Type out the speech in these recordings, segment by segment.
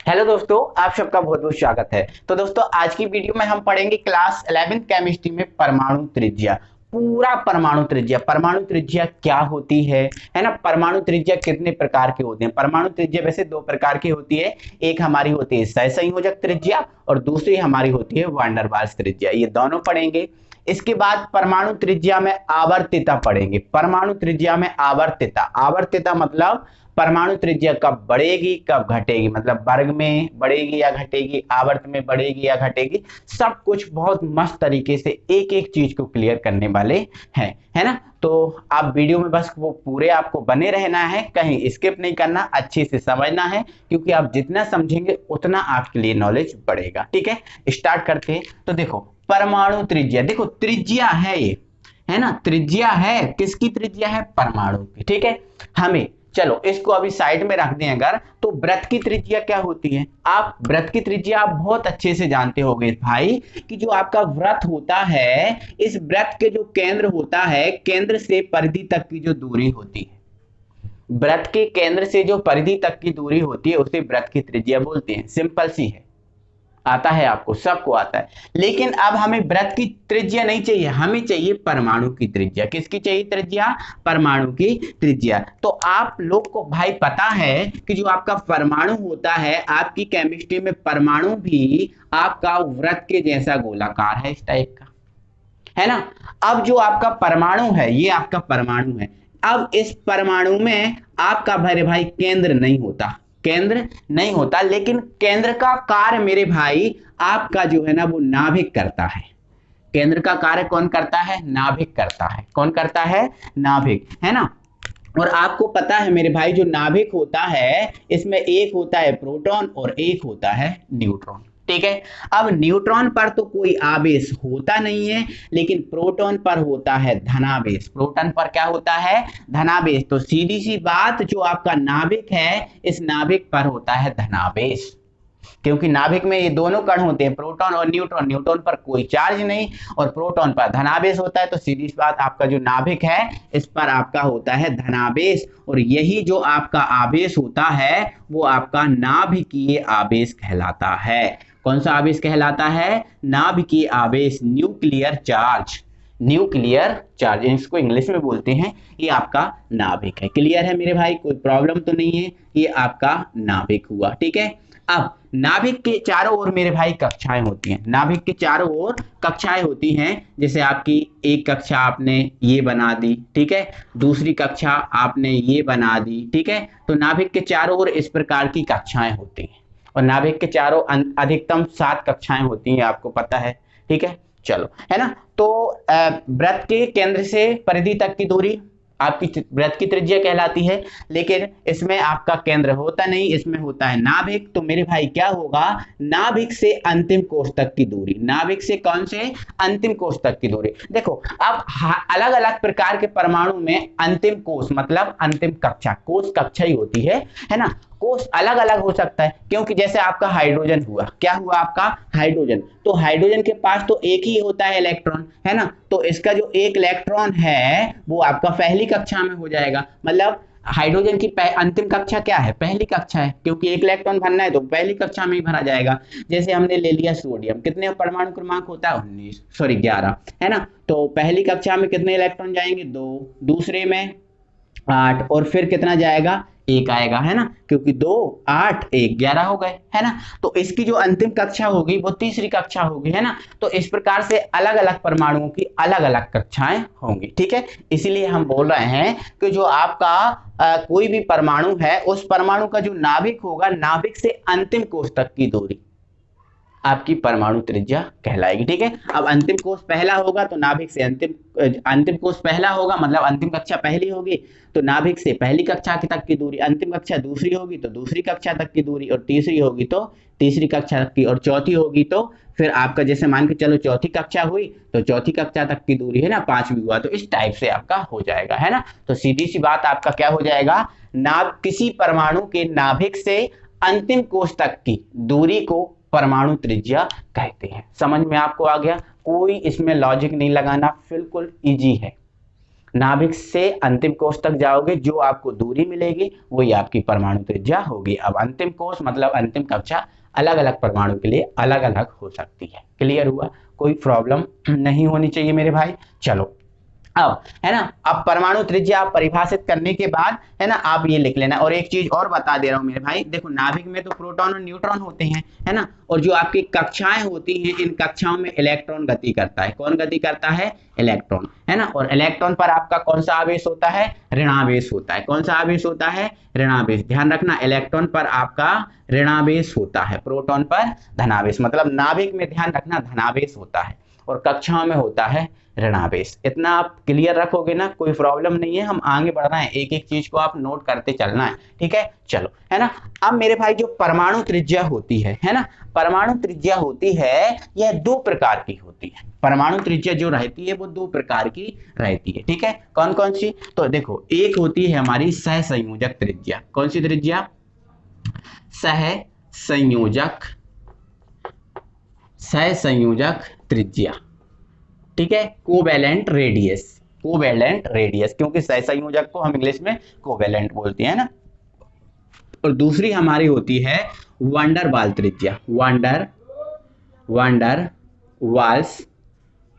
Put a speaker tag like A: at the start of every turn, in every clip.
A: Hello दोस्तों, आप सबका बहुत बहुत स्वागत है। तो दोस्तों, आज की वीडियो में हम पढ़ेंगे क्लास 11th केमिस्ट्री में परमाणु त्रिज्या। पूरा परमाणु त्रिज्या क्या होती है ना। परमाणु त्रिज्या कितने प्रकार के होते हैं। परमाणु त्रिज्या वैसे दो प्रकार की होती है। एक हमारी होती है सहसंयोजक त्रिज्या और दूसरी हमारी होती है वैन डर वाल्स त्रिज्या। ये दोनों पढ़ेंगे। इसके बाद परमाणु त्रिज्या में आवर्तिता पढ़ेंगे। परमाणु त्रिज्या में आवर्तिता मतलब परमाणु त्रिज्या कब बढ़ेगी कब घटेगी, मतलब वर्ग में बढ़ेगी या घटेगी, आवर्त में बढ़ेगी या घटेगी, सब कुछ बहुत मस्त तरीके से एक एक चीज को क्लियर करने वाले हैं, है ना। तो आप वीडियो में बस वो पूरे आपको बने रहना है, कहीं स्किप नहीं करना, अच्छे से समझना है, क्योंकि आप जितना समझेंगे उतना आपके लिए नॉलेज बढ़ेगा। ठीक है, स्टार्ट करते हैं। तो देखो परमाणु त्रिज्या, देखो त्रिज्या है ये, है ना। त्रिज्या है, किसकी त्रिज्या है? परमाणु की। ठीक है, हमें चलो इसको अभी साइड में रख दें अगर, तो वृत्त की त्रिज्या क्या होती है? आप वृत्त की त्रिज्या आप बहुत अच्छे से जानते होंगे भाई, कि जो आपका वृत्त होता है, इस वृत्त के जो केंद्र होता है, केंद्र से परिधि तक की जो दूरी होती है, वृत्त के केंद्र से जो परिधि तक की दूरी होती है उसे वृत्त की त्रिज्या बोलते हैं। सिंपल सी है, आता है आपको, सबको आता है। लेकिन अब हमें वृत्त की त्रिज्या नहीं चाहिए, हमें चाहिए परमाणु की त्रिज्या। किसकी चाहिए त्रिज्या? परमाणु की त्रिज्या। तो आप लोग को भाई पता है कि जो आपका परमाणु होता है, आपकी केमिस्ट्री में परमाणु भी आपका वृत्त के जैसा गोलाकार है, इस टाइप का, है ना। अब जो आपका परमाणु है, ये आपका परमाणु है। अब इस परमाणु में आपका मेरे भाई केंद्र नहीं होता, केंद्र नहीं होता, लेकिन केंद्र का कार्य मेरे भाई आपका जो है ना वो नाभिक करता है। केंद्र का कार्य कौन करता है? नाभिक करता है। कौन करता है? नाभिक, है ना। और आपको पता है मेरे भाई, जो नाभिक होता है इसमें एक होता है प्रोटॉन और एक होता है न्यूट्रॉन। ठीक है, अब न्यूट्रॉन पर तो कोई आवेश होता नहीं है, लेकिन प्रोटॉन पर होता है धनावेश। प्रोटॉन पर क्या होता है? धनावेश। तो सीधी सी बात, जो आपका नाभिक है, इस नाभिक पर होता है धनावेश, क्योंकि नाभिक में ये दोनों कण होते हैं, प्रोटॉन और न्यूट्रॉन। न्यूट्रॉन पर कोई चार्ज नहीं और प्रोटॉन पर धनावेश होता है। तो सीधी सी बात, आपका जो नाभिक है इस पर आपका होता है धनावेश, और यही जो आपका आवेश होता है वो आपका नाभिकीय आवेश कहलाता है। कौन सा आवेश कहलाता है? नाभिकीय आवेश, न्यूक्लियर चार्ज। न्यूक्लियर चार्ज इसको इंग्लिश में बोलते हैं। ये आपका नाभिक है। क्लियर है मेरे भाई? कोई प्रॉब्लम तो नहीं है? ये आपका नाभिक हुआ। ठीक है, अब नाभिक के चारों ओर मेरे भाई कक्षाएं होती हैं। नाभिक के चारों ओर कक्षाएं होती हैं। जैसे आपकी एक कक्षा आपने ये बना दी, ठीक है, दूसरी कक्षा आपने ये बना दी, ठीक है। तो नाभिक के चारों ओर इस प्रकार की कक्षाएं होती हैं, और नाभिक के चारों अधिकतम 7 कक्षाएं होती हैं, आपको पता है। ठीक है, चलो, है ना। तो वृत्त के केंद्र से परिधि तक की दूरी आपकी वृत्त की त्रिज्या कहलाती है, लेकिन इसमें आपका केंद्र होता नहीं, इसमें होता है नाभिक। तो मेरे भाई क्या होगा? नाभिक से अंतिम कोष तक की दूरी। नाभिक से कौन से? अंतिम कोष तक की दूरी। देखो अब अलग अलग प्रकार के परमाणु में अंतिम कोष मतलब अंतिम कक्षा, कोष कक्षा ही होती है ना। कोष अलग अलग हो सकता है, क्योंकि जैसे आपका हाइड्रोजन हुआ, क्या हुआ आपका? हाइड्रोजन। तो हाइड्रोजन के पास तो एक ही होता है इलेक्ट्रॉन, है ना। तो इसका जो एक इलेक्ट्रॉन है वो आपका पहली कक्षा में हो जाएगा। मतलब हाइड्रोजन की अंतिम कक्षा क्या है? पहली कक्षा है, क्योंकि एक इलेक्ट्रॉन भरना है तो पहली कक्षा में ही भरा जाएगा। जैसे हमने ले लिया सोडियम, कितने परमाणु क्रमांक होता है? 19, सॉरी 11, है ना। तो पहली कक्षा में कितने इलेक्ट्रॉन जाएंगे? 2, दूसरे में 8, और फिर कितना जाएगा? 1 आएगा, है ना, क्योंकि 2, 8, 1, 11 हो गए, है ना। तो इसकी जो अंतिम कक्षा होगी वो तीसरी कक्षा होगी, है ना। तो इस प्रकार से अलग अलग परमाणुओं की अलग अलग कक्षाएं होंगी। ठीक है, इसीलिए हम बोल रहे हैं कि जो आपका कोई भी परमाणु है, उस परमाणु का जो नाभिक होगा, नाभिक से अंतिम कोष तक की दूरी आपकी परमाणु त्रिज्या कहलाएगी। ठीक है, अब अंतिम कोष पहला होगा तो नाभिक से अंतिम कोष पहला होगा, मतलब अंतिम कक्षा पहली होगी, तो नाभिक से पहली कक्षा तक की दूरी। अंतिम कक्षा दूसरी होगी तो दूसरी कक्षा तक की दूरी, और तीसरी होगी तो तीसरी कक्षा तक की, और चौथी होगी तो फिर आपका जैसे मान के चलो चौथी कक्षा हुई तो चौथी कक्षा तक की दूरी, है ना, 5वीं हुआ तो इस टाइप से आपका हो जाएगा, है ना। तो सीधी सी बात आपका क्या हो जाएगा? किसी परमाणु के नाभिक से अंतिम कोष तक की दूरी को परमाणु त्रिज्या कहते हैं। समझ में आपको आ गया? कोई इसमें लॉजिक नहीं लगाना, बिल्कुल इजी है। नाभिक से अंतिम कोष तक जाओगे, जो आपको दूरी मिलेगी वही आपकी परमाणु त्रिज्या होगी। अब अंतिम कोष मतलब अंतिम कक्षा अलग अलग परमाणु के लिए अलग अलग हो सकती है। क्लियर हुआ? कोई प्रॉब्लम नहीं होनी चाहिए मेरे भाई। चलो अब है ना, अब परमाणु त्रिज्या आप परिभाषित करने के बाद है ना आप ये लिख लेना। और एक चीज और बता दे रहा हूं मेरे भाई, देखो नाभिक में तो प्रोटॉन और न्यूट्रॉन होते हैं है ना, और जो आपकी कक्षाएं होती हैं इन कक्षाओं में इलेक्ट्रॉन गति करता है। कौन गति करता है? इलेक्ट्रॉन, है ना। और इलेक्ट्रॉन पर आपका कौन सा आवेश होता है? ऋणावेश होता है। कौन सा आवेश होता है? ऋणावेश। ध्यान रखना, इलेक्ट्रॉन पर आपका ऋणावेश होता है, प्रोटॉन पर धनावेश। मतलब नाभिक में ध्यान रखना धनावेश होता है और कक्षाओं में होता है ऋणावेश। इतना आप क्लियर रखोगे ना, कोई प्रॉब्लम नहीं है। हम आगे बढ़ रहे हैं, एक एक चीज को आप नोट करते चलना है, ठीक है। चलो, है ना। अब मेरे भाई जो परमाणु त्रिज्या होती है ना, परमाणु त्रिज्या होती है यह दो प्रकार की होती है। परमाणु त्रिज्या जो रहती है वो दो प्रकार की रहती है, ठीक है। कौन कौन सी? तो देखो, एक होती है हमारी सहसंयोजक त्रिज्या। कौन सी त्रिज्या? सहसंयोजक त्रिज्या, ठीक है। कोवेलेंट रेडियस, कोवेलेंट रेडियस, क्योंकि सहसंयोजक को हम इंग्लिश में कोवेलेंट बोलते हैं ना। और दूसरी हमारी होती है वंडर वाल त्रिज्या, वंडर वाल्स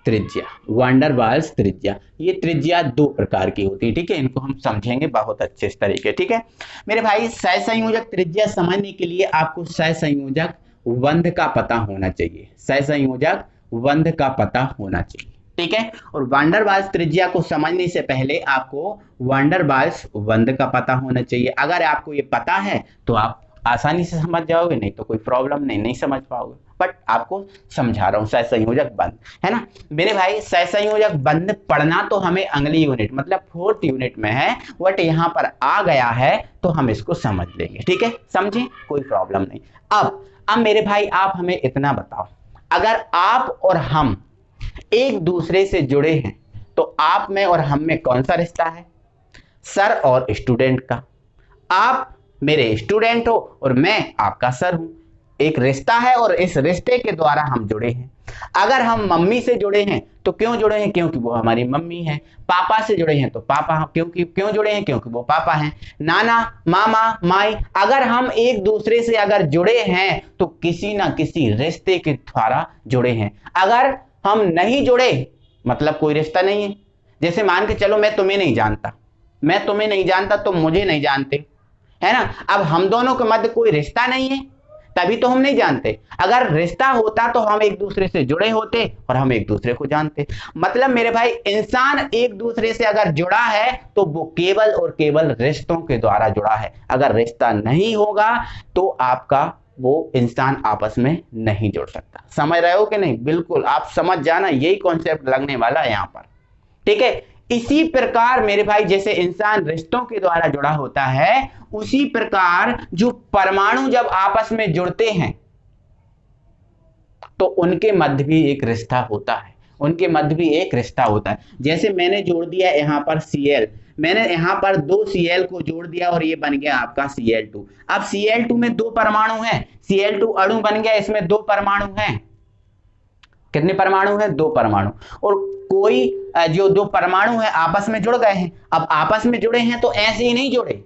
A: त्रिज्या, वंडर वाल्स त्रिज्या। ये त्रिज्या दो प्रकार की होती है, ठीक है। इनको हम समझेंगे बहुत अच्छे तरीके, ठीक है मेरे भाई। सहसंयोजक त्रिज्या समझने के लिए आपको सहसंयोजक बंध का पता होना चाहिए, सहसंयोजक बंध का पता होना चाहिए, ठीक है। और वंडर वाल्स त्रिज्या को समझने से पहले आपको वंडर वाल्स बंध का पता होना चाहिए। अगर आपको ये पता है तो आप आसानी से समझ जाओगे, नहीं तो कोई प्रॉब्लम नहीं समझ पाओगे। बट आपको समझा रहा हूं सहसंयोजक बंध, है ना मेरे भाई। सहसंयोजक बंध पढ़ना तो हमें अगली यूनिट मतलब 4th यूनिट में है, बट यहाँ पर आ गया है तो हम इसको समझ लेंगे, ठीक है। समझे? कोई प्रॉब्लम नहीं। अब मेरे भाई आप हमें इतना बताओ, अगर आप और हम एक दूसरे से जुड़े हैं तो आप में और हम में कौन सा रिश्ता है? सर और स्टूडेंट का। आप मेरे स्टूडेंट हो और मैं आपका सर हूं, एक रिश्ता है और इस रिश्ते के द्वारा हम जुड़े हैं। अगर हम मम्मी से जुड़े हैं तो क्यों जुड़े हैं? क्योंकि वो हमारी मम्मी है। पापा से जुड़े हैं तो पापा, क्यों जुड़े हैं? क्योंकि वो पापा हैं। नाना, मामा, माई, अगर हम एक दूसरे से अगर जुड़े हैं तो किसी ना किसी रिश्ते के द्वारा जुड़े हैं। अगर हम नहीं जुड़े मतलब कोई रिश्ता नहीं है। जैसे मान के चलो मैं तुम्हें नहीं जानता, तुम मुझे नहीं जानते, है ना। अब हम दोनों के मध्य कोई रिश्ता नहीं है, तभी तो हम नहीं जानते। अगर रिश्ता होता तो हम एक दूसरे से जुड़े होते और हम एक दूसरे को जानते। मतलब मेरे भाई, इंसान एक दूसरे से अगर जुड़ा है तो वो केवल और केवल रिश्तों के द्वारा जुड़ा है। अगर रिश्ता नहीं होगा तो आपका वो इंसान आपस में नहीं जुड़ सकता। समझ रहे हो कि नहीं? बिल्कुल आप समझ जाना, यही कॉन्सेप्ट लगने वाला है यहाँ पर, ठीक है। इसी प्रकार मेरे भाई, जैसे इंसान रिश्तों के द्वारा जुड़ा होता है, उसी प्रकार जो परमाणु जब आपस में जुड़ते हैं तो उनके मध्य भी एक रिश्ता होता है, उनके मध्य भी एक रिश्ता होता है। जैसे मैंने जोड़ दिया यहाँ पर Cl, मैंने यहाँ पर 2 Cl को जोड़ दिया और ये बन गया आपका Cl2। अब Cl2 में 2 परमाणु हैं, Cl2 अणु बन गया, इसमें 2 परमाणु हैं। कितने परमाणु हैं? 2 परमाणु। और कोई जो 2 परमाणु है आपस में जुड़ गए हैं। अब आपस में जुड़े हैं तो ऐसे ही नहीं जुड़े,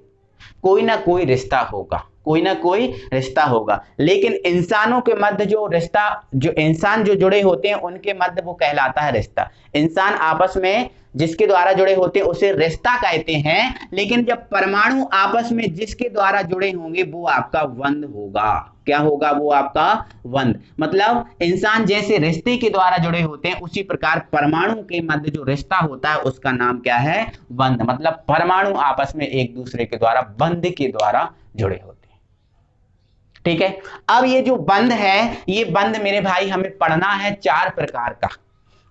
A: कोई ना कोई रिश्ता होगा, कोई ना कोई रिश्ता होगा। लेकिन इंसानों के मध्य जो रिश्ता, जो इंसान जो जुड़े होते हैं उनके मध्य वो कहलाता है रिश्ता। इंसान आपस में जिसके द्वारा जुड़े होते हैं उसे रिश्ता कहते हैं। लेकिन जब परमाणु आपस में जिसके द्वारा जुड़े होंगे वो आपका बंध होगा। क्या होगा? वो आपका बंध। मतलब इंसान जैसे रिश्ते के द्वारा जुड़े होते हैं उसी प्रकार परमाणु के मध्य जो रिश्ता होता है उसका नाम क्या है? बंध। मतलब परमाणु आपस में एक दूसरे के द्वारा बंध के द्वारा जुड़े होते हैं, ठीक है। अब ये जो बंध है, ये बंध मेरे भाई हमें पढ़ना है 4 प्रकार का।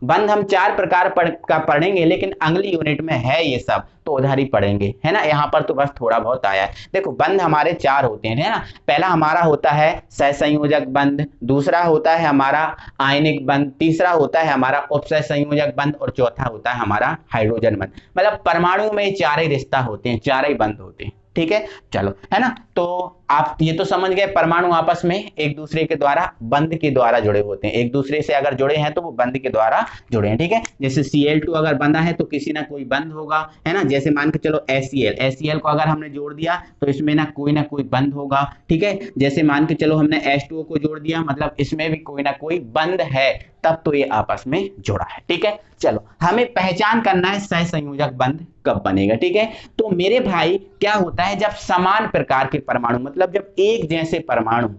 A: बंध हम 4 प्रकार का पढ़ेंगे, लेकिन अगली यूनिट में है ये सब तो उधर ही पढ़ेंगे, है ना। यहाँ पर तो बस थोड़ा बहुत आया है। देखो बंध हमारे 4 होते हैं, है ना। पहला हमारा होता है सहसंयोजक बंध, दूसरा होता है हमारा आयनिक बंध, तीसरा होता है हमारा उपसहसंयोजक बंध और चौथा होता है हमारा हाइड्रोजन बंध। मतलब परमाणु में 4 ही रिश्ता होते हैं, 4 ही बंध होते हैं, ठीक है। चलो, है ना। तो आप ये तो समझ गए परमाणु आपस में एक दूसरे के द्वारा बंध के द्वारा जुड़े होते हैं, एक दूसरे से अगर जुड़े हैं तो वो बंध के द्वारा जुड़े हैं, ठीक है। जैसे Cl2 अगर बंधा है तो किसी ना कोई बंध होगा, है ना। जैसे मान के चलो HCl को अगर हमने जोड़ दिया तो इसमें ना कोई बंध होगा, ठीक है। जैसे मान के चलो हमने H2O को जोड़ दिया, मतलब इसमें भी कोई ना कोई बंध है, तब तो ये आपस में जुड़ा है, ठीक है। चलो हमें पहचान करना है सहसंयोजक बंध कब बनेगा, ठीक है। तो मेरे भाई क्या होता है, जब समान प्रकार के परमाणु, मतलब जब एक जैसे परमाणु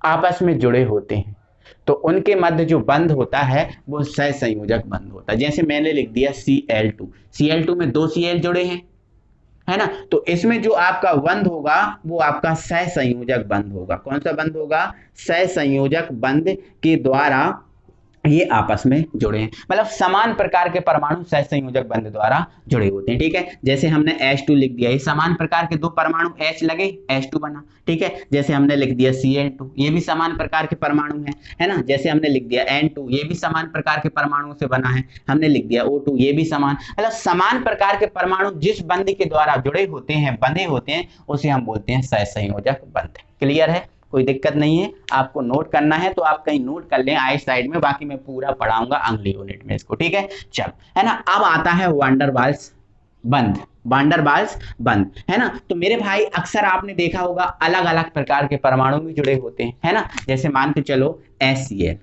A: आपस में जुड़े होते हैं तो उनके मध्य जो बंध होता है वो सहसंयोजक बंध होता है। जैसे मैंने लिख दिया Cl2 में 2 Cl जुड़े हैं, है ना, तो इसमें जो आपका बंध होगा वो आपका सहसंयोजक बंध होगा। कौन सा बंध होगा, सहसंयोजक बंध के द्वारा ये आपस में जुड़े हैं, मतलब समान प्रकार के परमाणु सहसंयोजक बंध द्वारा जुड़े होते हैं, ठीक है। जैसे हमने H2 लिख दिया, ये समान प्रकार के 2 परमाणु H लगे H2 बना, ठीक है। जैसे हमने लिख दिया Cl2, ये भी समान प्रकार के परमाणु है ना। जैसे हमने लिख दिया N2, ये भी समान प्रकार के परमाणुओं से बना है। हमने लिख दिया O2, ये भी समान, मतलब समान प्रकार के परमाणु जिस बंध के द्वारा जुड़े होते हैं, बंधे होते हैं, उसे हम बोलते हैं सहसंयोजक बंध। क्लियर है, कोई दिक्कत नहीं है। आपको नोट करना है तो आप कहीं नोट कर लें आई साइड में, बाकी मैं पूरा पढ़ाऊंगा अगली यूनिट में इसको, ठीक है। चलो, है ना। अब आता है वांडरवाल्स बंध, है ना। तो मेरे भाई अक्सर आपने देखा होगा अलग अलग प्रकार के परमाणु भी जुड़े होते हैं, है ना। जैसे मान के चलो HCl,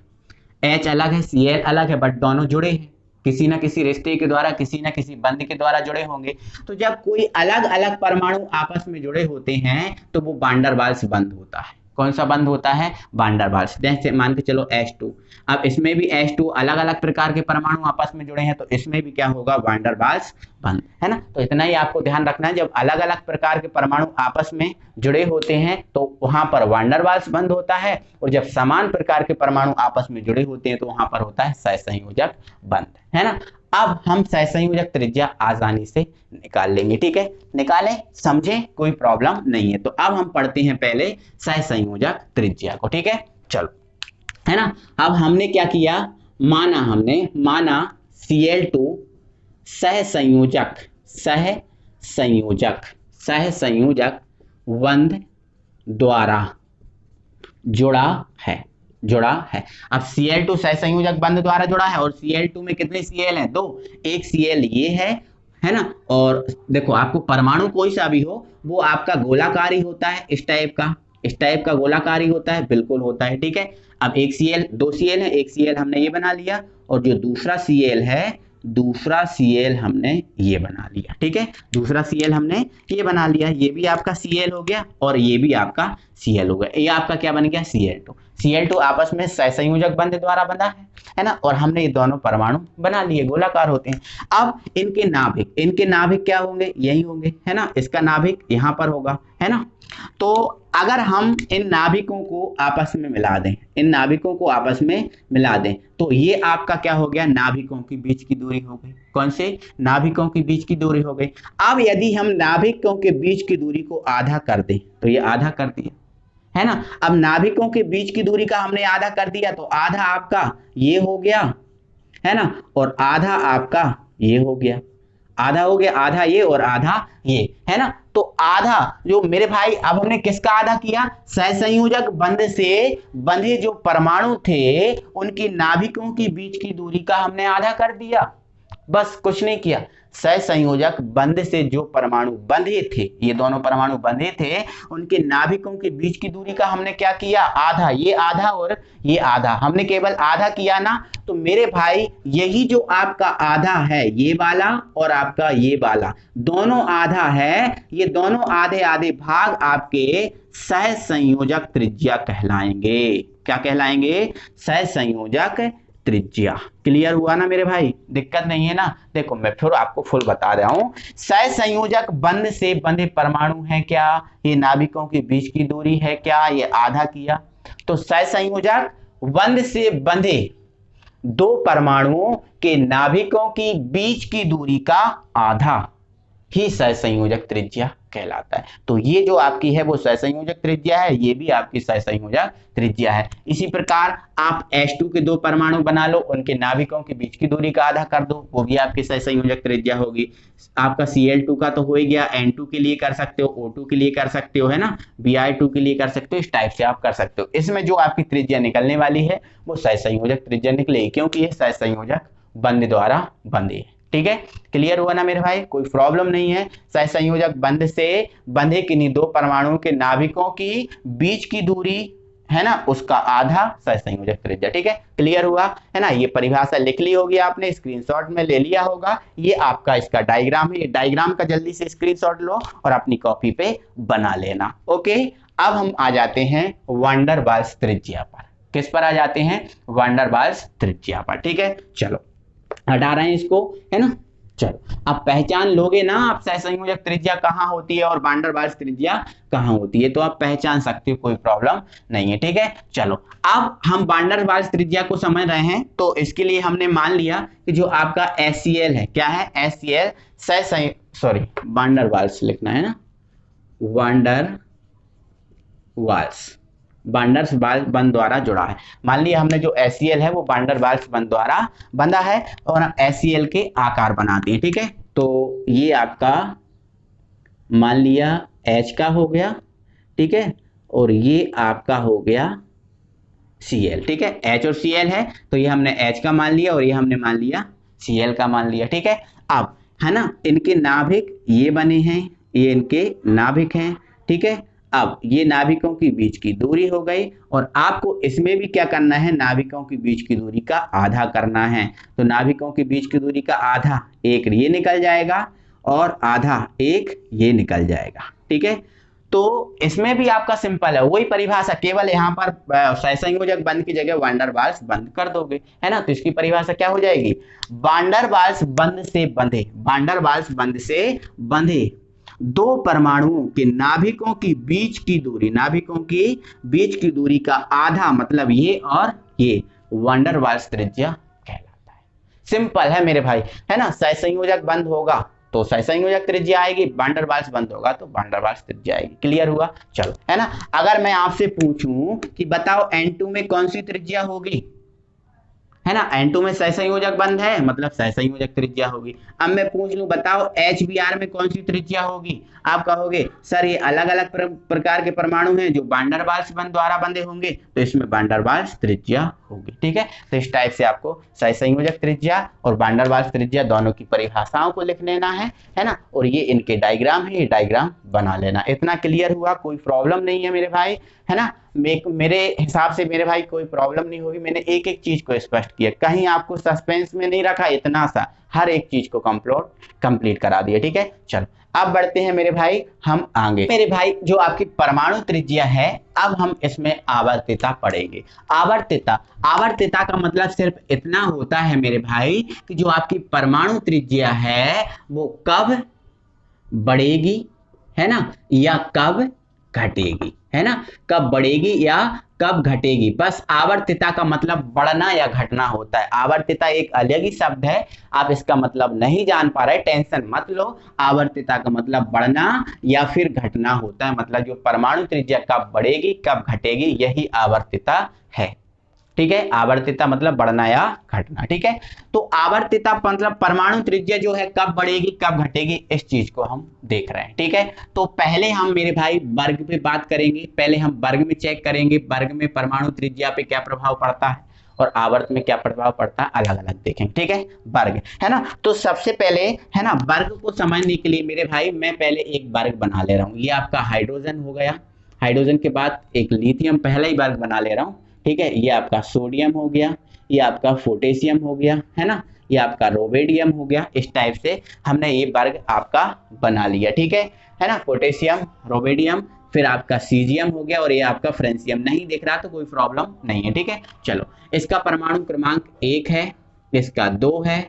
A: H अलग है Cl अलग है, बट दोनों जुड़े हैं किसी ना किसी रिश्ते के द्वारा, किसी ना किसी बंध के द्वारा जुड़े होंगे। तो जब कोई अलग अलग परमाणु आपस में जुड़े होते हैं तो वो वांडरवाल्स बंध होता है। कौन सा बंध होता है, वांडरवाल्स। जैसे मान के चलो H2, अब इसमें भी H2 अलग अलग प्रकार के परमाणु आपस में जुड़े हैं तो इसमें भी क्या होगा, वांडरवाल्स बंध, है ना। तो इतना ही आपको ध्यान रखना है, जब अलग अलग प्रकार के परमाणु आपस में जुड़े होते हैं तो वहां पर वांडरवाल्स बंध होता है, और जब समान प्रकार के परमाणु आपस में जुड़े होते हैं तो वहां पर होता है सहसंयोजक बंध, है ना। अब हम सहसंयोजक त्रिज्या आसानी से निकाल लेंगे, ठीक है। निकालें, समझें, कोई प्रॉब्लम नहीं है। तो अब हम पढ़ते हैं पहले सहसंयोजक त्रिज्या को, ठीक है। चलो, है ना। अब हमने क्या किया, माना Cl2 सहसंयोजक बंध द्वारा जुड़ा है। अब Cl2 सहसंयोजक बंध द्वारा जुड़ा है, और Cl2 में कितने Cl हैं, 2। एक Cl ये है ना। और देखो, आपको परमाणु कोई सा भी हो वो आपका गोलाकारी होता है, इस टाइप का गोलाकारी होता है, बिल्कुल होता है, ठीक है। अब एक Cl, 2 Cl है, एक Cl हमने ये बना लिया, और जो दूसरा Cl हमने ये बना लिया, ठीक है। दूसरा Cl हमने ये बना लिया, ये भी आपका Cl हो गया और ये भी आपका Cl हो गया। ये आपका क्या बन गया, Cl2 आपस में सहसंयोजक बंध द्वारा बंधा है ना। और हमने ये दोनों परमाणु बना लिए, गोलाकार होते हैं। अब इनके नाभिक क्या होंगे, यही होंगे, है ना। इसका नाभिक यहाँ पर होगा, है ना। तो अगर हम इन नाभिकों को आपस में मिला दें तो ये आपका क्या हो गया, नाभिकों के बीच की दूरी हो गई। कौन से, नाभिकों के बीच की दूरी हो गई। अब यदि हम नाभिकों के बीच की दूरी को आधा कर दें तो ये आधा कर दिया, है ना। अब नाभिकों के बीच की दूरी का हमने आधा कर दिया तो आधा आपका ये हो गया, है ना, और आधा आपका ये हो गया। आधा हो गया, आधा ये और आधा ये, है ना। तो आधा जो मेरे भाई, अब हमने किसका आधा किया, सहसंयोजक बंध से बंधे जो परमाणु थे उनकी नाभिकों के बीच की दूरी का हमने आधा कर दिया, बस कुछ नहीं किया। सहसंयोजक बंध से जो परमाणु बंधे थे, ये दोनों परमाणु बंधे थे, उनके नाभिकों के बीच की दूरी का हमने क्या किया, आधा। ये आधा और ये आधा, हमने केवल आधा किया ना। तो मेरे भाई यही जो आपका आधा है ये वाला और आपका ये वाला दोनों आधा है, ये दोनों आधे आधे भाग आपके सहसंयोजक त्रिज्या कहलाएंगे। क्या कहलाएंगे, सहसंयोजक त्रिज्या। क्लियर हुआ ना मेरे भाई, दिक्कत नहीं है ना। देखो मैं फिर आपको फुल बता रहा हूं, सहसंयोजक बंध से बंधे परमाणु है क्या, ये नाभिकों के बीच की दूरी है क्या, ये आधा किया। तो सहसंयोजक बंध से बंधे 2 परमाणुओं के नाभिकों की बीच की दूरी का आधा ही सहसंयोजक त्रिज्या कहलाता है। तो ये जो आपकी है वो सहसंयोजक त्रिज्या है, ये भी आपकी सहसंयोजक त्रिज्या है। इसी प्रकार आप H2 के 2 परमाणु बना लो, उनके नाभिकों के बीच की दूरी का आधा कर दो, वो भी आपकी सहसंयोजक त्रिज्या होगी। आपका Cl2 का तो हो ही गया, N2 के लिए कर सकते हो, O2 के लिए कर सकते हो, है ना, Br2 के लिए कर सकते हो, इस टाइप से आप कर सकते हो। इसमें जो आपकी त्रिज्या निकलने वाली है वो सहसंयोजक त्रिज्या निकलेगी, क्योंकि ये सहसंयोजक बंध द्वारा बंधी है। ठीक है, क्लियर हुआ ना मेरे भाई, कोई प्रॉब्लम नहीं है। सहसंयोजक बंध से बंधे किन्हीं 2 परमाणुओं के नाभिकों की बीच की दूरी है ना, उसका आधा सहसंयोजक त्रिज्या। ठीक है, क्लियर हुआ है ना। ये परिभाषा लिख ली होगी आपने, स्क्रीनशॉट में ले लिया होगा। ये आपका इसका डायग्राम है, ये डायग्राम का जल्दी से स्क्रीनशॉट लो और अपनी कॉपी पे बना लेना। ओके, अब हम आ जाते हैं वैन डर वाल्स त्रिज्या पर। किस पर आ जाते हैं? वैन डर वाल्स त्रिज्या पर। ठीक है, चलो हटा रहे हैं इसको, है ना। चलो अब पहचान लोगे ना आप सहसंयोजक त्रिज्या कहाँ होती है और वैन डर वाल्स त्रिज्या कहाँ होती है, तो आप पहचान सकते हो, कोई प्रॉब्लम नहीं है। ठीक है, चलो अब हम वैन डर वाल्स त्रिज्या को समझ रहे हैं, तो इसके लिए हमने मान लिया कि जो आपका HCl है, क्या है? HCl वैन डर वाल्स लिखना है ना, van der Waals van der Waals बंध द्वारा जुड़ा है। मान लिया हमने जो HCl है वो वैन डर वाल्स बंध द्वारा बंधा है और हम HCl के आकार बनाते हैं। ठीक है, तो ये आपका मान लिया H का हो गया, ठीक है, और ये आपका हो गया Cl। ठीक है, H और Cl है, तो ये हमने H का मान लिया और ये हमने मान लिया Cl का मान लिया। ठीक है, अब है ना, इनके नाभिक ये बने हैं, ये इनके नाभिक हैं। ठीक है, अब ये नाभिकों की बीच की दूरी हो गई और आपको इसमें भी क्या करना है? नाभिकों की बीच की दूरी का आधा करना है। तो नाभिकों की बीच की दूरी का आधा एक ये निकल जाएगा और आधा एक ये निकल जाएगा। ठीक है, तो इसमें भी आपका सिंपल है, वही परिभाषा, केवल यहाँ पर सहसंयोजक बंध की जगह वैन डर वाल्स बंध कर दोगे, है ना। तो इसकी परिभाषा क्या हो जाएगी? वैन डर वाल्स बंध से बंधे, वैन डर वाल्स बंध से बंधे 2 परमाणुओं के नाभिकों की बीच की दूरी, नाभिकों की बीच की दूरी का आधा, मतलब ये और ये, वैन डर वाल्स त्रिज्या कहलाता है। सिंपल है मेरे भाई, है ना। सहसंयोजक बंध होगा तो सहसंयोजक त्रिज्या आएगी, वैन डर वाल्स बंध होगा तो वैन डर वाल्स त्रिज्या आएगी। क्लियर हुआ? चलो, है ना। अगर मैं आपसे पूछूं कि बताओ N2 में कौन सी त्रिज्या होगी, है ना, N2 में सहसंयोजक बंध है, मतलब सहसंयोजक त्रिज्या होगी। अब मैं पूछ लूं बताओ HBr में कौन सी त्रिज्या होगी, आप कहोगे सर ये अलग अलग प्रकार के परमाणु हैं जो वैन डर वाल्स बंध द्वारा बंधे होंगे, तो इसमें वैन डर वाल्स त्रिज्या होगी। ठीक है, तो इस टाइप से आपको सहसंयोजक त्रिज्या और वैन डर वाल्स त्रिज्या दोनों की परिभाषाओं को लिख लेना है ना, और ये इनके डायग्राम है, ये डायग्राम बना लेना। इतना क्लियर हुआ? कोई प्रॉब्लम नहीं है मेरे भाई, है ना। मेरे हिसाब से मेरे भाई कोई प्रॉब्लम नहीं होगी, मैंने एक एक चीज को स्पष्ट किया, कहीं आपको सस्पेंस में नहीं रखा, इतना सा हर एक चीज को कंप्लीट करा दिया। ठीक है, चलो अब बढ़ते हैं मेरे भाई हम आगे। मेरे भाई जो आपकी परमाणु त्रिज्या है, अब हम इसमें आवर्तिता पढ़ेंगे। आवर्तिता का मतलब सिर्फ इतना होता है मेरे भाई कि जो आपकी परमाणु त्रिज्या है वो कब बढ़ेगी, है ना, या कब घटेगी, है ना, कब बढ़ेगी या कब घटेगी। बस आवर्तिता का मतलब बढ़ना या घटना होता है। आवर्तिता एक अलग ही शब्द है, आप इसका मतलब नहीं जान पा रहे, टेंशन मत लो। आवर्तिता का मतलब बढ़ना या फिर घटना होता है, मतलब जो परमाणु त्रिज्या कब बढ़ेगी कब घटेगी, यही आवर्तिता है। ठीक है, आवर्तिता मतलब बढ़ना या घटना। ठीक है, तो आवर्तिता मतलब परमाणु त्रिज्या जो है कब बढ़ेगी कब घटेगी, इस चीज को हम देख रहे हैं। ठीक है, तो पहले हम मेरे भाई वर्ग पे बात करेंगे, पहले हम वर्ग में चेक करेंगे, वर्ग में परमाणु त्रिज्या पे क्या प्रभाव पड़ता है और आवर्त में क्या प्रभाव पड़ता है, अलग अलग देखेंगे। ठीक है, वर्ग, है ना। तो सबसे पहले, है ना, वर्ग को समझने के लिए मेरे भाई मैं पहले एक वर्ग बना ले रहा हूँ। ये आपका हाइड्रोजन हो गया, हाइड्रोजन के बाद एक लिथियम पहला ही वर्ग बना ले रहा हूँ। ठीक है, ये आपका सोडियम हो गया, ये आपका पोटेशियम हो गया, है ना, ये आपका रोबेडियम हो गया। इस टाइप से हमने ये वर्ग आपका बना लिया। ठीक है ना, पोटेशियम, रोबेडियम, फिर आपका सीजियम हो गया और ये आपका फ्रेंसियम। नहीं दिख रहा तो कोई प्रॉब्लम नहीं है। ठीक है, चलो इसका परमाणु क्रमांक 1 है, इसका 2 है,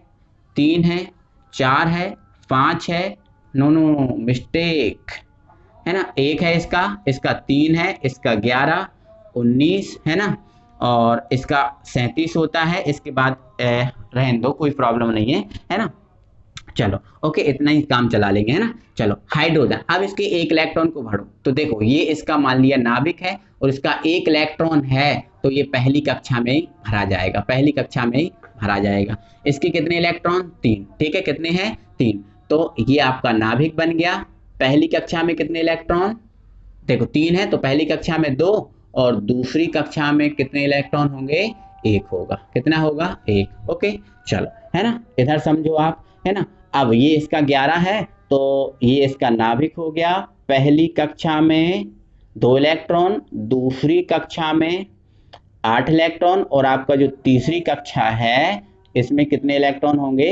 A: 3 है, 4 है, 5 है, नो मिस्टेक, है ना, 1 है इसका 3 है, इसका 11, 19, है ना, और इसका 37 होता है। इसके बाद रहने दो, कोई प्रॉब्लम नहीं है, है ना। चलो ओके, इतना ही काम चला लेंगे, है ना। चलो हाइड्रोजन, अब इसके एक इलेक्ट्रॉन को भरो। तो देखो ये इसका मान लिया नाभिक है और इसका एक इलेक्ट्रॉन है, तो ये पहली कक्षा में ही भरा जाएगा, पहली कक्षा में ही भरा जाएगा। इसके कितने इलेक्ट्रॉन? 3, ठीक है, कितने हैं? 3। तो ये आपका नाभिक बन गया। पहली कक्षा में कितने इलेक्ट्रॉन? देखो 3 है, तो पहली कक्षा में 2 और दूसरी कक्षा में कितने इलेक्ट्रॉन होंगे? 1 होगा। कितना होगा? 1। ओके चलो, है ना, इधर समझो आप, है ना। अब ये इसका 11 है, तो ये इसका नाभिक हो गया। पहली कक्षा में 2 इलेक्ट्रॉन, दूसरी कक्षा में 8 इलेक्ट्रॉन और आपका जो तीसरी कक्षा है इसमें कितने इलेक्ट्रॉन होंगे?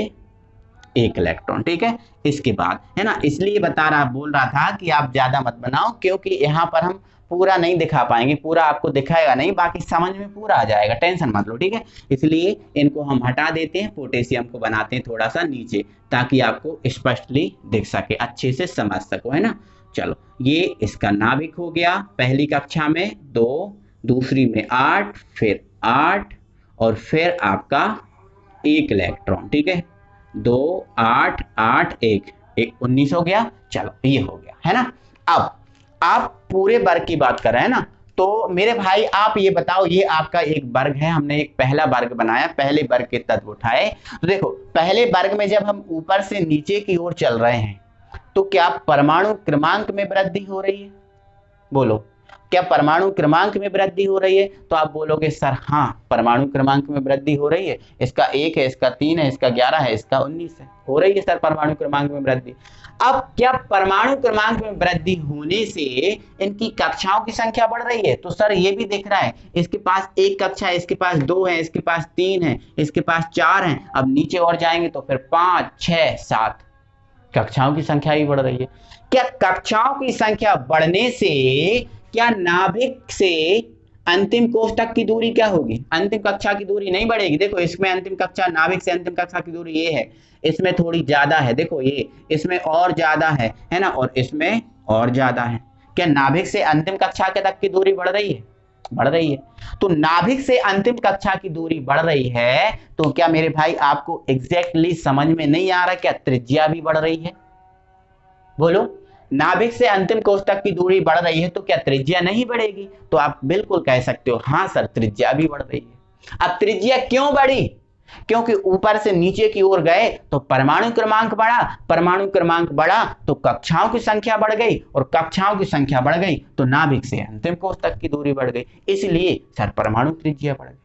A: 1 इलेक्ट्रॉन, ठीक है। इसके बाद, है ना, इसलिए बोल रहा था कि आप ज्यादा मत बनाओ, क्योंकि यहाँ पर हम पूरा नहीं दिखा पाएंगे, पूरा आपको दिखाएगा नहीं, बाकी समझ में पूरा आ जाएगा, टेंशन मत लो, ठीक है। इसलिए इनको हम हटा देते हैं, पोटेशियम को बनाते हैं थोड़ा सा नीचे, ताकि आपको स्पष्टली दिख सके, अच्छे से समझ सको, है ना। चलो ये इसका नाभिक हो गया। पहली कक्षा में 2, दूसरी में 8, फिर 8 और फिर आपका 1 इलेक्ट्रॉन, ठीक है। 2 8 8 1 19 हो गया। चलो ये हो गया, है ना। अब आप पूरे वर्ग की बात कर रहे हैं ना, तो मेरे भाई आप ये बताओ, ये आपका एक वर्ग है, हमने एक पहला वर्ग बनाया, पहले वर्ग के तत्व उठाए। तो देखो पहले वर्ग में जब हम ऊपर से नीचे की ओर चल रहे हैं, तो क्या परमाणु क्रमांक में वृद्धि हो रही है? बोलो, क्या परमाणु क्रमांक में वृद्धि हो रही है? तो आप बोलोगे सर हाँ, परमाणु क्रमांक में वृद्धि हो रही है, इसका 1 है, इसका 3 है, इसका 11 है, इसका 19 है, हो रही है सर परमाणु क्रमांक में वृद्धि। अब क्या परमाणु क्रमांक में वृद्धि होने से इनकी कक्षाओं की संख्या बढ़ रही है? तो सर ये भी दिख रहा है, इसके पास 1 कक्षा है, इसके पास 2 है, इसके पास 3 है, इसके पास 4 है। अब नीचे और जाएंगे तो फिर 5 6 7 कक्षाओं की संख्या भी बढ़ रही है। क्या कक्षाओं की संख्या बढ़ने से क्या नाभिक से अंतिम कोष तक की दूरी क्या होगी? अंतिम कक्षा की दूरी नहीं बढ़ेगी। देखो इसमें अंतिम कक्षा, नाभिक से अंतिम कक्षा की दूरी ये है, इसमें थोड़ी ज्यादा है, देखो ये इसमें और ज्यादा है ना, और इसमें और ज्यादा है। क्या नाभिक से अंतिम कक्षा के तक की दूरी बढ़ रही है? बढ़ रही है। तो नाभिक से अंतिम कक्षा की दूरी बढ़ रही है, तो क्या मेरे भाई आपको एग्जैक्टली समझ में नहीं आ रहा क्या त्रिज्या भी बढ़ रही है? बोलो, नाभिक से अंतिम कोष तक की दूरी बढ़ रही है तो क्या त्रिज्या नहीं बढ़ेगी? तो आप बिल्कुल कह सकते हो हाँ सर, त्रिज्या भी बढ़ रही है। अब त्रिज्या क्यों बढ़ी? क्योंकि ऊपर से नीचे की ओर गए तो परमाणु क्रमांक बढ़ा, परमाणु क्रमांक बढ़ा तो कक्षाओं की संख्या बढ़ गई, और कक्षाओं की संख्या बढ़ गई तो नाभिक से अंतिम कोष तक की दूरी बढ़ गई, इसलिए सर परमाणु त्रिज्या बढ़ गई।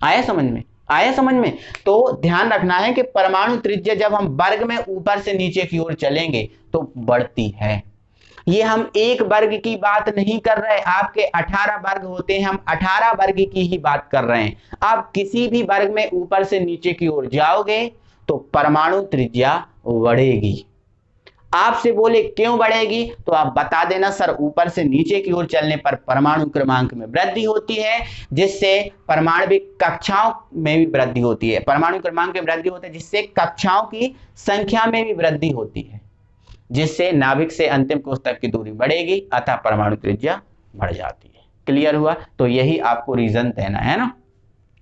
A: आया समझ में? आया समझ में? तो ध्यान रखना है कि परमाणु त्रिज्या जब हम वर्ग में ऊपर से नीचे की ओर चलेंगे तो बढ़ती है। ये हम एक वर्ग की बात नहीं कर रहे, आपके 18 वर्ग होते हैं, हम 18 वर्ग की ही बात कर रहे हैं। आप किसी भी वर्ग में ऊपर से नीचे की ओर जाओगे तो परमाणु त्रिज्या बढ़ेगी। आपसे बोले क्यों बढ़ेगी, तो आप बता देना सर ऊपर से नीचे की ओर चलने पर परमाणु क्रमांक में वृद्धि होती है, जिससे परमाणविक कक्षाओं में भी वृद्धि होती है। परमाणु क्रमांक में वृद्धि होती है जिससे कक्षाओं की संख्या में भी वृद्धि होती है, जिससे नाभिक से अंतिम कोष तक की दूरी बढ़ेगी, अतः परमाणु त्रिज्या बढ़ जाती है। क्लियर हुआ? तो यही आपको रीजन देना है ना।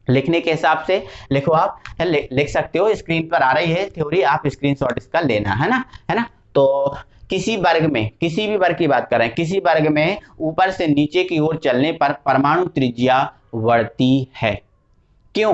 A: लिखने के हिसाब से लिखो, आप लिख सकते हो, स्क्रीन पर आ रही है थ्योरी, आप स्क्रीनशॉट इसका लेना है ना। तो किसी वर्ग में, किसी भी वर्ग की बात कर रहे हैं, किसी वर्ग में ऊपर से नीचे की ओर चलने पर परमाणु त्रिज्या बढ़ती है। क्यों?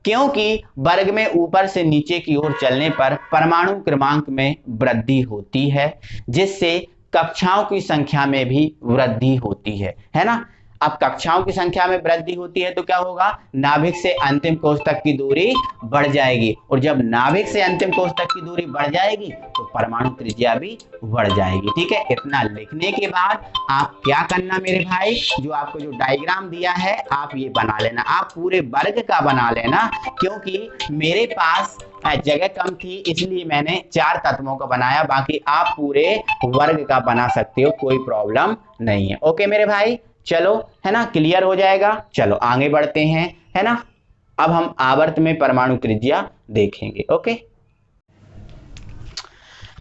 A: क्योंकि वर्ग में ऊपर से नीचे की ओर चलने पर परमाणु क्रमांक में वृद्धि होती है, जिससे कक्षाओं की संख्या में भी वृद्धि होती है ना। अब कक्षाओं की संख्या में वृद्धि होती है तो क्या होगा? नाभिक से अंतिम कोष तक की दूरी बढ़ जाएगी, और जब नाभिक से अंतिम कोष तक की दूरी बढ़ जाएगी तो परमाणु त्रिज्या भी बढ़ जाएगी। ठीक है, इतना लिखने के बाद आप क्या करना मेरे भाई, जो आपको जो डायग्राम दिया है आप ये बना लेना, आप पूरे वर्ग का बना लेना, क्योंकि मेरे पास जगह कम थी इसलिए मैंने 4 तत्वों का बनाया, बाकी आप पूरे वर्ग का बना सकते हो, कोई प्रॉब्लम नहीं है। ओके मेरे भाई, चलो, है ना, क्लियर हो जाएगा। चलो आगे बढ़ते हैं, है ना। अब हम आवर्त में परमाणु त्रिज्या देखेंगे। ओके,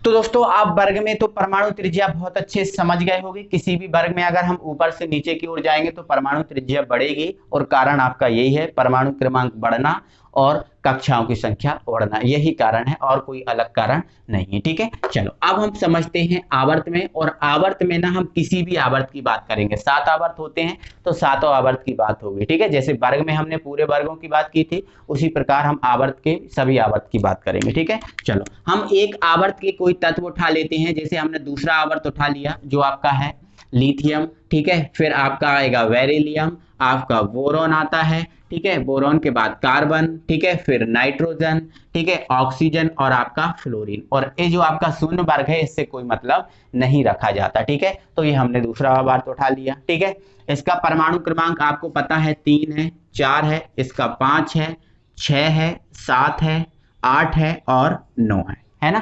A: तो दोस्तों आप वर्ग में तो परमाणु त्रिज्या बहुत अच्छे से समझ गए होंगे। किसी भी वर्ग में अगर हम ऊपर से नीचे की ओर जाएंगे तो परमाणु त्रिज्या बढ़ेगी, और कारण आपका यही है, परमाणु क्रमांक बढ़ना और कक्षाओं की संख्या बढ़ना, यही कारण है और कोई अलग कारण नहीं है। ठीक है, चलो अब हम समझते हैं आवर्त में। और आवर्त में ना हम किसी भी आवर्त की बात करेंगे, 7 आवर्त होते हैं तो 7 आवर्त की बात होगी। ठीक है, जैसे वर्ग में हमने पूरे वर्गों की बात की थी, उसी प्रकार हम आवर्त के सभी आवर्त की बात करेंगे। ठीक है, चलो हम एक आवर्त के कोई तत्व उठा लेते हैं। जैसे हमने दूसरा आवर्त उठा लिया जो आपका है लिथियम। ठीक है, फिर आपका आएगा बेरिलियम, आपका बोरॉन आता है। ठीक है, बोरॉन के बाद कार्बन। ठीक है, फिर नाइट्रोजन। ठीक है, ऑक्सीजन और आपका फ्लोरीन। और ये जो आपका शून्य वर्ग है इससे कोई मतलब नहीं रखा जाता। ठीक है, तो ये हमने दूसरा आवर्त उठा लिया। ठीक है, इसका परमाणु क्रमांक आपको पता है 3 है, 4 है, इसका 5 है, 6 है, 7 है, 8 है और 9 है ना।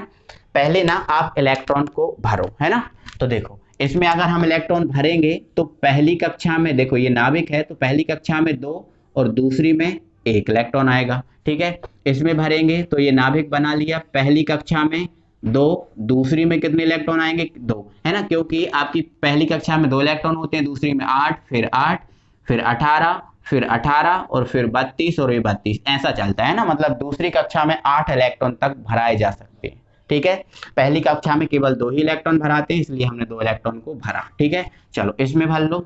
A: पहले ना आप इलेक्ट्रॉन को भरो, है ना। तो देखो इसमें अगर हम इलेक्ट्रॉन भरेंगे तो पहली कक्षा में, देखो ये नाभिक है तो पहली कक्षा में 2 और दूसरी में 1 इलेक्ट्रॉन आएगा। ठीक है, इसमें भरेंगे तो ये नाभिक बना लिया, पहली कक्षा में 2, दूसरी में कितने इलेक्ट्रॉन आएंगे 2, है ना, क्योंकि आपकी पहली कक्षा में 2 इलेक्ट्रॉन होते हैं, दूसरी में 8, फिर 18, फिर 18 और फिर 32 और ये 32, ऐसा चलता है ना। मतलब दूसरी कक्षा में 8 इलेक्ट्रॉन तक भराए जा सकते हैं। ठीक है, पहली कक्षा में केवल 2 ही इलेक्ट्रॉन भराते हैं, इसलिए हमने 2 इलेक्ट्रॉन को भरा। ठीक है, चलो इसमें भर लो।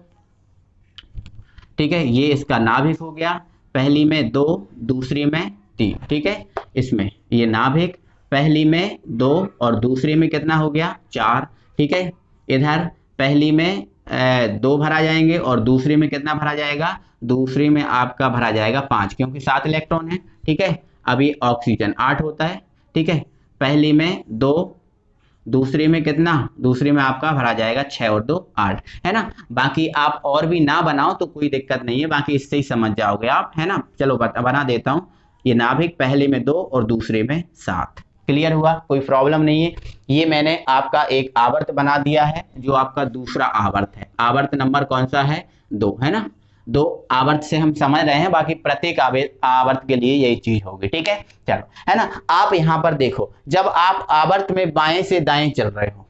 A: ठीक है, ये इसका नाभिक हो गया, पहली में 2, दूसरी में 3। ठीक है, इसमें ये नाभिक पहली में 2 और दूसरी में कितना हो गया 4। ठीक है, इधर पहली में 2 भरा जाएंगे और दूसरी में कितना भरा जाएगा, दूसरी में आपका भरा जाएगा 5, क्योंकि 7 इलेक्ट्रॉन है। ठीक है, अभी ऑक्सीजन 8 होता है। ठीक है, पहली में 2, दूसरी में कितना, दूसरी में आपका भरा जाएगा 6 और 2 8, है ना। बाकी आप और भी ना बनाओ तो कोई दिक्कत नहीं है, बाकी इससे ही समझ जाओगे आप, है ना। चलो बना देता हूं। ये नाभिक पहले में 2 और दूसरे में 7, क्लियर हुआ, कोई प्रॉब्लम नहीं है। ये मैंने आपका एक आवर्त बना दिया है जो आपका दूसरा आवर्त है। आवर्त नंबर कौन सा है 2, है ना। 2 आवर्त से हम समझ रहे हैं, बाकी प्रत्येक आवर्त के लिए यही चीज होगी। ठीक है, चलो, है ना। आप यहां पर देखो, जब आप आवर्त में बाएं से दाएं चल रहे हो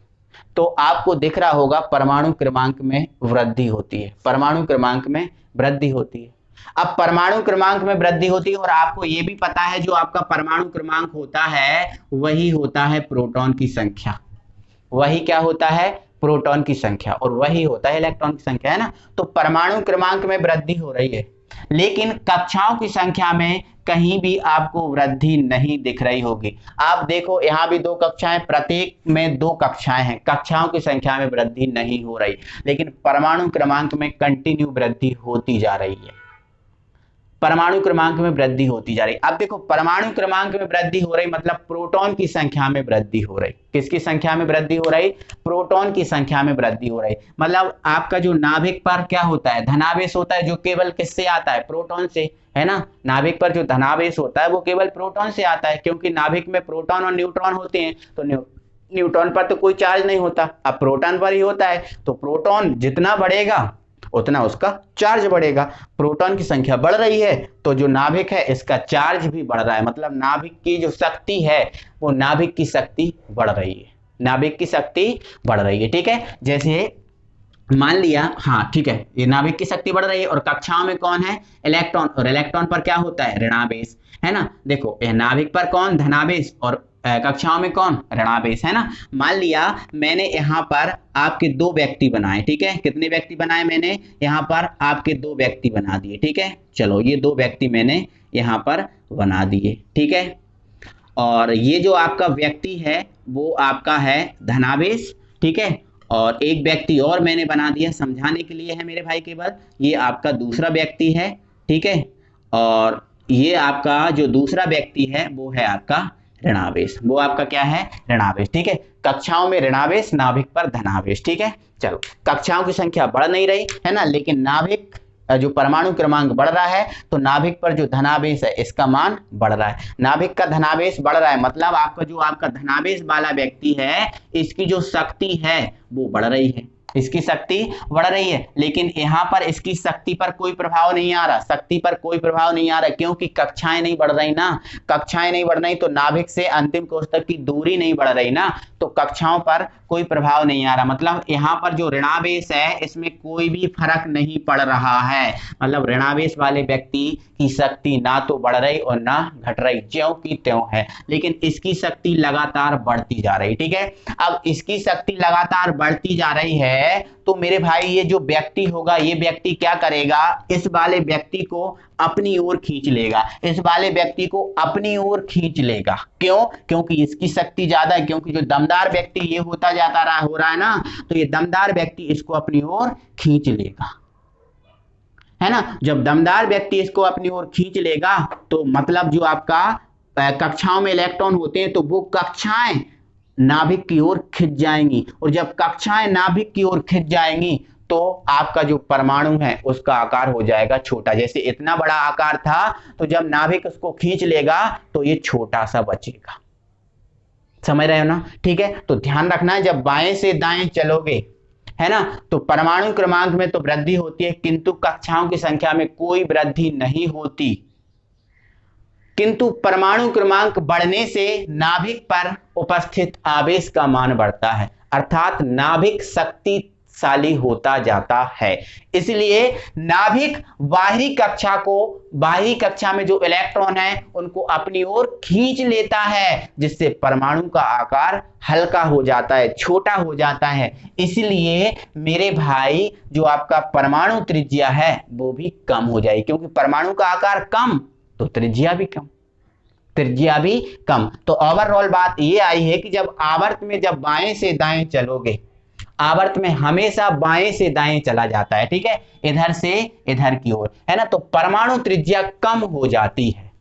A: तो आपको दिख रहा होगा परमाणु क्रमांक में वृद्धि होती है, परमाणु क्रमांक में वृद्धि होती है। अब परमाणु क्रमांक में वृद्धि होती है और आपको यह भी पता है जो आपका परमाणु क्रमांक होता है वही होता है प्रोटॉन की संख्या, वही क्या होता है प्रोटॉन की संख्या, और वही होता है इलेक्ट्रॉन की संख्या, है ना। तो परमाणु क्रमांक में वृद्धि हो रही है, लेकिन कक्षाओं की संख्या में कहीं भी आपको वृद्धि नहीं दिख रही होगी। आप देखो यहां भी 2 कक्षाएं, प्रत्येक में 2 कक्षाएं हैं, कक्षाओं की संख्या में वृद्धि नहीं हो रही, लेकिन परमाणु क्रमांक में कंटिन्यू वृद्धि होती जा रही है, परमाणु क्रमांक में वृद्धि होती जा रही। अब देखो परमाणु क्रमांक में वृद्धि हो रही मतलब प्रोटॉन की संख्या में वृद्धि हो रही। किसकी संख्या में वृद्धि हो रही, प्रोटॉन की संख्या में वृद्धि हो रही। मतलब आपका जो नाभिक पर क्या होता है धनावेश होता है, जो केवल किससे आता है प्रोटॉन से, है ना। नाभिक पर जो धनावेश होता है वो केवल प्रोटॉन से आता है, क्योंकि नाभिक में प्रोटॉन और न्यूट्रॉन होते हैं, तो न्यूट्रॉन पर तो कोई चार्ज नहीं होता, अब प्रोटॉन पर ही होता है। तो प्रोटॉन जितना बढ़ेगा उतना उसका चार्ज बढ़ेगा। प्रोटॉन की संख्या बढ़ रही है तो जो नाभिक है इसका चार्ज भी बढ़ रहा है, मतलब नाभिक की जो शक्ति है वो नाभिक की शक्ति बढ़ रही है, नाभिक की शक्ति बढ़ रही है। ठीक है, जैसे मान लिया, हाँ ठीक है, ये नाभिक की शक्ति बढ़ रही है और कक्षाओं में कौन है इलेक्ट्रॉन, और इलेक्ट्रॉन पर क्या होता है ऋणावेश, है ना। देखो यह नाभिक पर कौन धनावेश और कक्षाओं में कौन ऋणावेश, है ना। मान लिया मैंने यहाँ पर आपके 2 व्यक्ति बनाए, ठीक है, कितने व्यक्ति बनाए मैंने यहाँ पर आपके 2 व्यक्ति बना दिए। ठीक है, चलो ये 2 व्यक्ति मैंने यहाँ पर बना दिए। ठीक है, और ये जो आपका व्यक्ति है वो आपका है धनावेश। ठीक है, और एक व्यक्ति और मैंने बना दिया, समझाने के लिए है मेरे भाई केवल, ये आपका दूसरा व्यक्ति है। ठीक है, और ये आपका जो दूसरा व्यक्ति है वो है आपका ऋणावेश, वो आपका क्या है ऋणावेश। ठीक है, कक्षाओं में ऋणावेश, नाभिक पर धनावेश। ठीक है, चलो कक्षाओं की संख्या बढ़ नहीं रही है ना, लेकिन नाभिक जो परमाणु क्रमांक बढ़ रहा है तो नाभिक पर जो धनावेश है इसका मान बढ़ रहा है। नाभिक का धनावेश बढ़ रहा है मतलब आपका जो आपका धनावेश वाला व्यक्ति है इसकी जो शक्ति है वो बढ़ रही है, इसकी शक्ति बढ़ रही है, लेकिन यहाँ पर इसकी शक्ति पर कोई प्रभाव नहीं आ रहा, शक्ति पर कोई प्रभाव नहीं आ रहा, क्योंकि कक्षाएं नहीं बढ़ रही ना, कक्षाएं नहीं बढ़ रही तो नाभिक से अंतिम कोष तक की दूरी नहीं बढ़ रही ना, तो कक्षाओं पर कोई प्रभाव नहीं आ रहा, मतलब यहाँ पर जो ऋणावेश है इसमें कोई भी फर्क नहीं पड़ रहा है। मतलब ऋणावेश वाले व्यक्ति की शक्ति ना तो बढ़ रही और ना घट रही, ज्यों की त्यों है, लेकिन इसकी शक्ति लगातार बढ़ती जा रही। ठीक है, अब इसकी शक्ति लगातार बढ़ती जा रही है तो मेरे भाई ये जो व्यक्ति होगा, ये व्यक्ति क्या करेगा, इस वाले व्यक्ति को अपनी ओर खींच लेगा, इस वाले व्यक्ति को अपनी ओर खींच लेगा। क्यों? क्योंकि इसकी शक्ति ज्यादा है, क्योंकि जो दमदार व्यक्ति ये होता जाता रहा हो रहा है ना, तो ये दमदार व्यक्ति इसको अपनी ओर खींच लेगा, है ना। जब दमदार व्यक्ति इसको अपनी ओर खींच लेगा तो मतलब जो आपका कक्षाओं में इलेक्ट्रॉन होते हैं तो वो कक्षाएं नाभिक की ओर खिंच जाएंगी, और जब कक्षाएं नाभिक की ओर खिंच जाएंगी तो आपका जो परमाणु है उसका आकार हो जाएगा छोटा। जैसे इतना बड़ा आकार था तो जब नाभिक उसको खींच लेगा तो ये छोटा सा बचेगा, समझ रहे हो ना। ठीक है, तो ध्यान रखना है जब बाएं से दाएं चलोगे, है ना, तो परमाणु क्रमांक में तो वृद्धि होती है किंतु कक्षाओं की संख्या में कोई वृद्धि नहीं होती। किंतु परमाणु क्रमांक बढ़ने से नाभिक पर उपस्थित आवेश का मान बढ़ता है, अर्थात नाभिक शक्तिशाली होता जाता है। इसलिए नाभिक बाहरी कक्षा में जो इलेक्ट्रॉन है उनको अपनी ओर खींच लेता है, जिससे परमाणु का आकार हल्का हो जाता है, छोटा हो जाता है। इसलिए मेरे भाई जो आपका परमाणु त्रिज्या है वो भी कम हो जाएगी, क्योंकि परमाणु का आकार कम तो त्रिज्या भी कम। तो ओवरऑल बात ये आई है कि जब आवर्त में जब बाएं से दाएं चलोगे, आवर्त में हमेशा बाएं से दाएं चला जाता है, ठीक है, इधर से इधर की ओर, है ना, तो परमाणु त्रिज्या कम हो जाती है।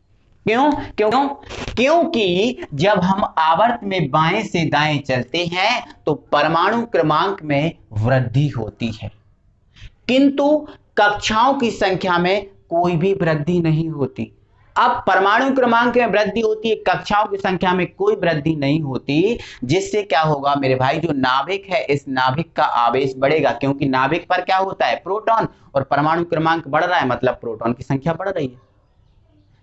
A: क्योंकि जब हम आवर्त में बाएं से दाएं चलते हैं तो परमाणु क्रमांक में वृद्धि होती है, किंतु कक्षाओं की संख्या में कोई भी वृद्धि नहीं होती। अब परमाणु क्रमांक में वृद्धि होती है, कक्षाओं की संख्या में कोई वृद्धि नहीं होती, जिससे क्या होगा मेरे भाई, जो नाभिक है इस नाभिक का आवेश बढ़ेगा, क्योंकि नाभिक पर क्या होता है, प्रोटॉन, और परमाणु क्रमांक बढ़ रहा है मतलब प्रोटॉन की संख्या बढ़ रही है,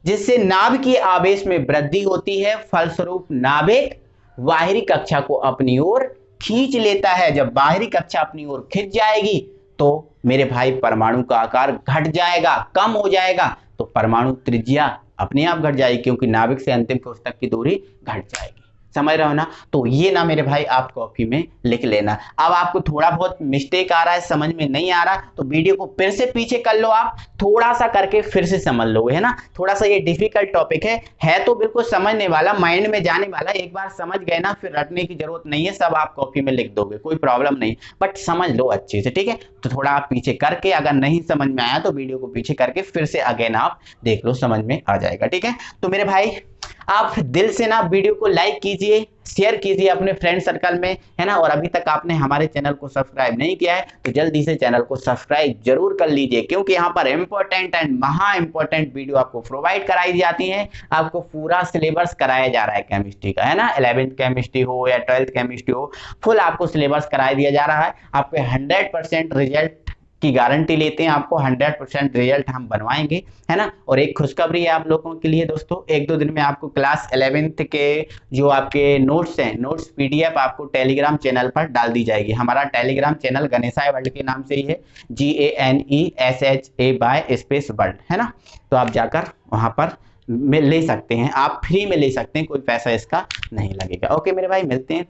A: जिससे नाभिक की आवेश में वृद्धि होती है। फलस्वरूप नाभिक बाहरी कक्षा को अपनी ओर खींच लेता है। जब बाहरी कक्षा अपनी ओर खिंच जाएगी तो मेरे भाई परमाणु का आकार घट जाएगा, कम हो जाएगा, तो परमाणु त्रिज्या अपने आप घट जाएगी, क्योंकि नाभिक से अंतिम कोश तक की दूरी घट जाएगी। समझ रहे हो ना। तो ये ना मेरे भाई आप कॉपी में लिख लेना। अब आपको थोड़ा बहुत मिस्टेक आ रहा है, समझ में नहीं आ रहा, तो वीडियो को फिर से पीछे कर लो, आप थोड़ा सा करके फिर से समझ लोगे, है ना। थोड़ा सा ये डिफिकल्ट टॉपिक है तो बिल्कुल समझने वाला, माइंड में जाने वाला। एक बार समझ गए ना फिर रटने की जरूरत नहीं है, सब आप कॉपी में लिख दोगे, कोई प्रॉब्लम नहीं, बट समझ लो अच्छे से, ठीक है। तो थोड़ा आप पीछे करके, अगर नहीं समझ में आया तो वीडियो को पीछे करके फिर से अगेन आप देख लो, समझ में आ जाएगा, ठीक है। तो मेरे भाई आप दिल से ना वीडियो को लाइक कीजिए, शेयर कीजिए अपने फ्रेंड सर्कल में, है ना। और अभी तक आपने हमारे चैनल को सब्सक्राइब नहीं किया है तो जल्दी से चैनल को सब्सक्राइब जरूर कर लीजिए, क्योंकि यहाँ पर इंपॉर्टेंट एंड महा इंपॉर्टेंट वीडियो आपको प्रोवाइड कराई जाती है। आपको पूरा सिलेबस कराया जा रहा है केमिस्ट्री का, है ना, 11th केमिस्ट्री हो या 12th केमिस्ट्री हो, फुल आपको सिलेबस कराया दिया जा रहा है। आपको 100% रिजल्ट की गारंटी लेते हैं, आपको 100% रिजल्ट हम बनवाएंगे, है ना। और एक खुशखबरी है आप लोगों के लिए दोस्तों, 1-2 दिन में आपको क्लास 11th के जो आपके नोट्स हैं, नोट्स PDF आपको टेलीग्राम चैनल पर डाल दी जाएगी। हमारा टेलीग्राम चैनल गणेशाय वर्ल्ड के नाम से ही है, GANESHA वर्ल्ड, है ना। तो आप जाकर वहां पर ले सकते हैं, आप फ्री में ले सकते हैं, कोई पैसा इसका नहीं लगेगा। ओके मेरे भाई, मिलते हैं।